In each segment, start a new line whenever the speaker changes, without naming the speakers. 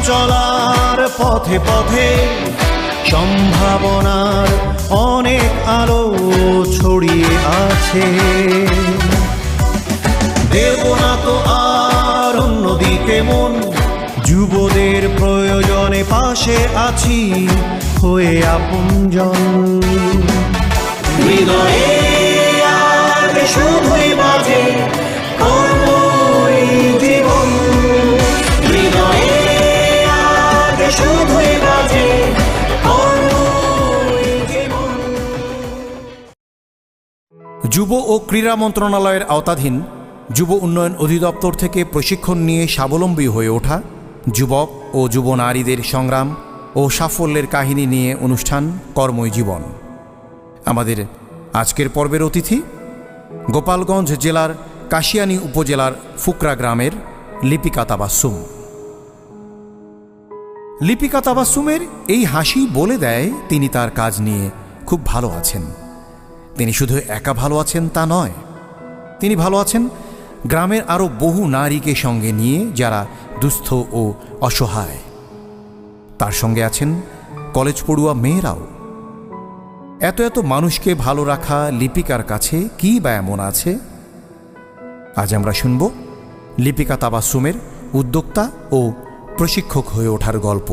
চলার পথে পথে সম্ভাবনার অনেক আলো ছড়িয়ে আছে। দেব না তো আর অন্যদিকে মন, যুবদের প্রয়োজনে পাশে আছি হয়ে আপনজন। হৃদয়ে আর শুধুই বাজে কর্মই জীবন, হৃদয়ে আর শুধুই বাজে কর্মই জীবন। যুব ও ক্রীড়া মন্ত্রণালয়ের আওতাধীন যুব উন্নয়ন অধিদপ্তর থেকে প্রশিক্ষণ নিয়ে স্বাবলম্বী হয়ে ওঠা যুবক ও যুব নারীদের সংগ্রাম ও সাফল্যের কাহিনী নিয়ে অনুষ্ঠান কর্মই জীবন। আমাদের আজকের পর্বের অতিথি গোপালগঞ্জ জেলার কাশিয়ানী উপজেলার ফুকরা গ্রামের লিপিকা তাবাসসুম। লিপিকা তাবাসসুমের এই হাসি বলে দেয় তিনি তার কাজ নিয়ে খুব ভালো আছেন। তিনি শুধু একা ভালো আছেন তা নয়, তিনি ভালো আছেন গ্রামের আরও বহু নারীকে সঙ্গে নিয়ে যারা দুস্থ ও অসহায়। তার সঙ্গে আছেন কলেজ পড়ুয়া মেয়েরাও। এত এত মানুষকে ভালো রাখা লিপিকার কাছে কী বা এমন আছে? আজ আমরা শুনব লিপিকা তাবাসসুমের উদ্যোক্তা ও প্রশিক্ষক হয়ে ওঠার গল্প।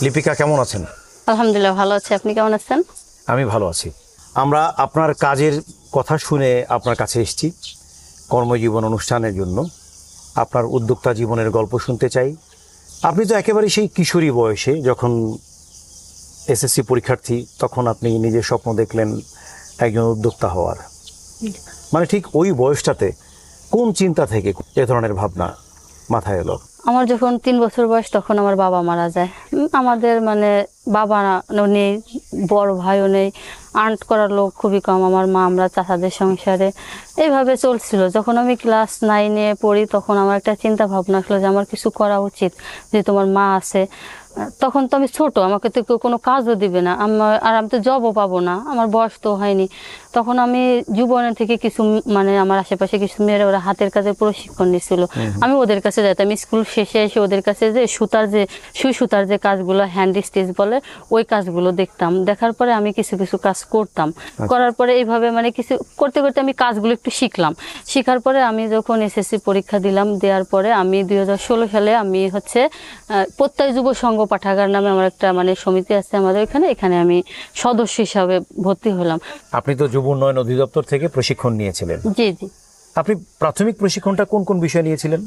লিপিকা কেমন আছেন?
আলহামদুলিল্লাহ ভালো আছি, আপনি কেমন আছেন?
আমি ভালো আছি। আমরা আপনার কাজের কথা শুনে আপনার কাছে এসেছি কর্মজীবন অনুষ্ঠানের জন্য। আপনার উদ্যোক্তা জীবনের গল্প শুনতে চাই। আপনি তো একেবারে সেই কিশোরী বয়সে, যখন এসএসসি পরীক্ষার্থী, তখন আপনি নিজের স্বপ্ন দেখলেন একজন উদ্যোক্তা হওয়ার। মানে ঠিক ওই বয়সটাতে কোন চিন্তা থেকে এ ধরনের ভাবনা মাথায় এলো?
আমার যখন 3 বছর বয়স তখন আমার বাবা মারা যায়। আমাদের মানে বাবা নেই, বড় ভাইও নেই, আন্ট করার লোক খুবই কম। আমার মা, আমরা চাচাদের সংসারে এইভাবে চলছিল। যখন আমি ক্লাস 9-এ পড়ি তখন আমার একটা চিন্তা ভাবনা আসলো যে আমার কিছু করা উচিত, যে তোমার মা আছে। তখন তো আমি ছোট, আমাকে তো কেউ কোনো কাজও দিবে না, আর আমি তো জবও পাবো না, আমার বয়স তো হয়নি। তখন আমি যুবনের থেকে কিছু মানে আমার আশেপাশে কিছু মেয়েরা ওরা হাতের কাজে প্রশিক্ষণ নিচ্ছিল, আমি ওদের কাছে যেতাম। স্কুল শেষে এসে ওদের কাছে যে সুই সুতার যে কাজগুলো, হ্যান্ড স্টিচ বলে, ওই কাজগুলো দেখতাম। দেখার পরে আমি কিছু কিছু কাজ করতাম। করার পরে এইভাবে মানে কিছু করতে করতে আমি কাজগুলো একটু শিখলাম। শেখার পরে আমি যখন এসএসসি পরীক্ষা দিলাম, দেওয়ার পরে আমি 2016 সালে আমি প্রত্যয় যুব সংঘ পাঠাগার নামে আমার একটা মানে সমিতি আছে আমাদের এখানে আমি সদস্য হিসাবে ভর্তি হলাম।
আপনি তো যুব উন্নয়ন অধিদপ্তর থেকে প্রশিক্ষণ নিয়েছিলেন?
জি জি।
আপনি প্রাথমিক প্রশিক্ষণটা কোন কোন বিষয় নিয়েছিলেন?